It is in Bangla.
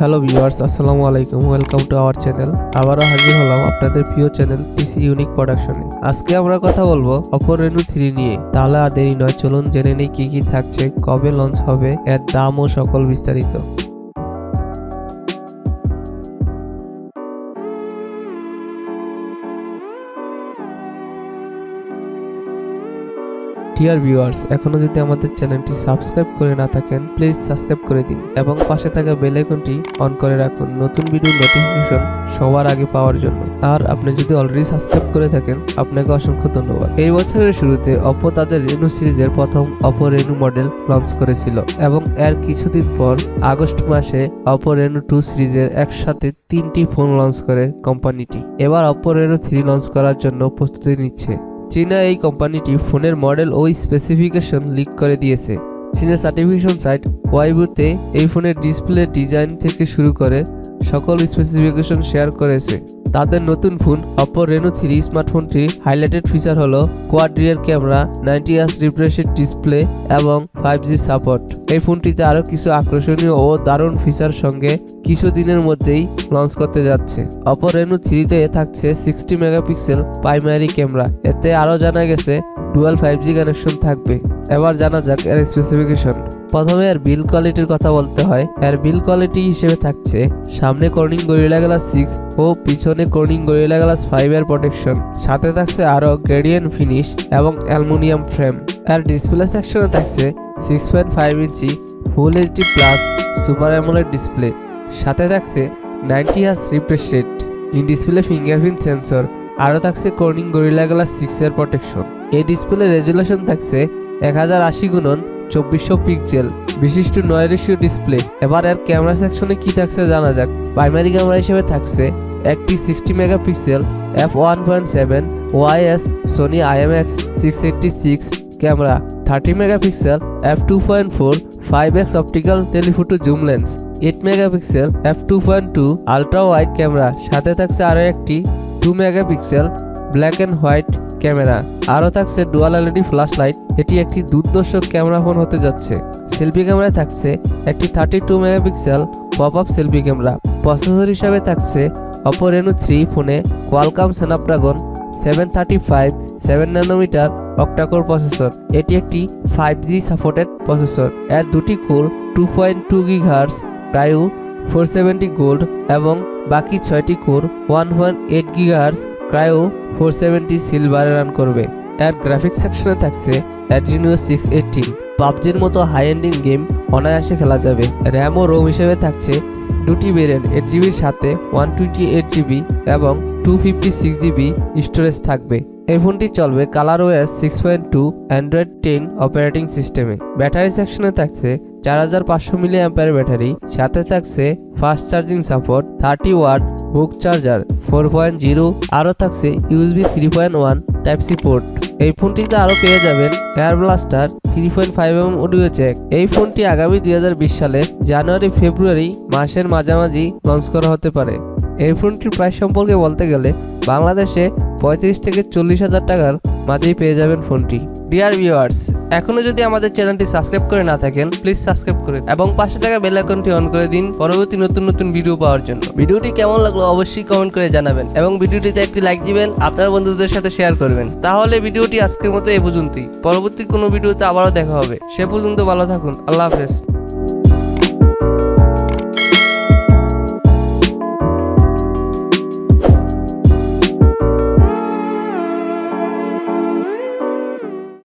হ্যালো ভিউয়ার্স, আসসালামু আলাইকুম। Welcome to our channel. আবারও হাজির হলাম আপনাদের প্রিয় চ্যানেল পিসি ইউনিক প্রোডাকশনে। আজকে আমরা কথা বলবো OPPO Reno 3 নিয়ে। তাহলে আর দেরি নয়, চলুন জেনে নেই কি কি থাকছে, কবে লঞ্চ হবে, এর দাম ও সকল বিস্তারিত। ডিয়ার ভিউয়ার্স, এখনো যদি আমাদের চ্যানেলটি সাবস্ক্রাইব করে না থাকেন, প্লিজ সাবস্ক্রাইব করে দিন এবং পাশে থাকা বেল আইকনটি অন করে রাখুন নতুন ভিডিও নোটিফিকেশন সবার আগে পাওয়ার জন্য। আর আপনি যদি অলরেডি সাবস্ক্রাইব করে থাকেন, আপনাকে অসংখ্য ধন্যবাদ। এই বছরের শুরুতে OPPO তাদের Reno সিরিজের প্রথম OPPO Reno মডেল লঞ্চ করেছিল এবং এর কিছুদিন পর আগস্ট মাসে OPPO Reno 2 সিরিজের একসাথে 3টি ফোন লঞ্চ করে কোম্পানিটি। এবার OPPO Reno 3 লঞ্চ করার জন্য প্রস্তুতি নিচ্ছে। চীনা এই কোম্পানিটি ফোনের মডেল ও স্পেসিফিকেশন লিক করে দিয়েছে। চীনের সার্টিফিকেশন সাইট ওয়াইবুতে এই ফোনের ডিসপ্লে ডিজাইন থেকে শুরু করে সকল স্পেসিফিকেশন শেয়ার করেছে। তাদের নতুন ফোন OPPO Reno 3 স্মার্টফোনটির হাইলাইটেড ফিচার হলো quad rear camera, 90Hz refresh display এবং 5G সাপোর্ট। এই ফোনটিতে আরও কিছু আকর্ষণীয় ও দারুণ ফিচার সঙ্গে কিছুদিনের মধ্যেই লঞ্চ করতে যাচ্ছে। OPPO Reno 3 তে থাকছে 60 মেগাপিক্সেল প্রাইমারি ক্যামেরা। এতে আরও জানা গেছে ডুয়াল 5G কানেকশন থাকবে। এবার জানা যাক এর স্পেসিফিকেশন। প্রথমে এর বিল্ড কোয়ালিটির কথা বলতে হয়। এর বিল্ড কোয়ালিটি হিসেবে থাকছে সামনে কর্নিং গরিলা গ্লাস 6 ও পিছনে কর্নিং গরিলা গ্লাস 5 এর প্রোটেকশন। সাথে থাকছে আরও গ্রেডিয়েন্ট ফিনিশ এবং অ্যালুমিনিয়াম ফ্রেম। এর ডিসপ্লে সেকশনে থাকছে 6.5 inch full HD plus super AMOLED display. সাথে থাকছে 90Hz refresh rate, in display fingerprint sensor. আরও থাকছে কর্নিং গরিলা গ্লাস 6 এর প্রোটেকশন। এই ডিসপ্লে রেজুলেশন থাকছে 1080x2400 পিক্সেল বিশিষ্ট 9 রেশিও ডিসপ্লে। এবার এর ক্যামেরা সেকশনে কি থাকছে জানা যাক। প্রাইমারি ক্যামেরা হিসেবে থাকছে একটি 60 megapixel f1.7 OIS Sony IMX 686 camera, 30 megapixel f2.4 5x optical telephoto zoom lens, 8 megapixel f2.2 ultra wide camera. সাথে থাকছে আরও একটি 2 megapixel black and white camera. আরও থাকছে ডুয়াল এলইডি ফ্ল্যাশ লাইট। এটি একটি দুর্ধর্ষ ক্যামেরা ফোন হতে যাচ্ছে। সেলফি ক্যামেরায় থাকছে একটি 32 megapixel pop up selfie camera. Processor হিসাবে থাকছে OPPO Reno 3 ফোনে Qualcomm Snapdragon 735 7 nanometre Octa Core processor. এটি একটি 5G সাপোর্টেড প্রসেসর। এর দুটি কোর 2.2 GHz Kryo 470 গোল্ড এবং বাকি 6টি কোর 1.8 GHz Kryo 470 সিলভারে রান করবে। এর গ্রাফিক্স সেকশনে থাকছে Adreno 618। পাবজির মতো হাই এন্ডিং গেম অনায়াসে খেলা যাবে। র্যাম ও রোম হিসেবে থাকছে দুটি ভেরিয়েন্ট, 8GB সাথে 128GB এবং 256GB স্টোরেজ থাকবে। এই ফোনটি চলবে ColorOS 6.2 অ্যান্ড্রয়েড 10 অপারেটিং সিস্টেমে। ব্যাটারি সেকশনে থাকছে 4500 mAh ব্যাটারি। সাথে থাকছে ফাস্ট চার্জিং সাপোর্ট, 30 ওয়াট বুক চার্জার 4.0। আরও থাকছে USB 3.1 টাইপ সি পোর্ট। এই ফোনটিতে আরও পেয়ে যাবেন air blaster 3.5mm audio Jack. এই ফোনটি আগামী 2020 সালে জানুয়ারি ফেব্রুয়ারি মাসের মাঝামাঝি লঞ্চ করা হতে পারে। এই ফোনটির প্রাইস সম্পর্কে বলতে গেলে বাংলাদেশে 35 থেকে 40 হাজার টাকার মাঝেই পেয়ে যাবেন ফোনটি। ডিয়ার ভিউয়ার্স, এখনো যদি আমাদের চ্যানেলটি সাবস্ক্রাইব করে না থাকেন, প্লিজ সাবস্ক্রাইব করে এবং পাশে থাকা বেল আইকনটি অন করে দিন পরবর্তী নতুন ভিডিও পাওয়ার জন্য। ভিডিওটি কেমন লাগলো অবশ্যই কমেন্ট করে জানাবেন এবং ভিডিওটিতে একটি লাইক দিবেন, আপনার বন্ধুদের সাথে শেয়ার করবেন। তাহলে ভিডিওটি আজকের মতো এই পর্যন্তই। পরবর্তী কোনো ভিডিওতে আবারও দেখা হবে। সে পর্যন্ত ভালো থাকুন। আল্লাহ হাফেজ।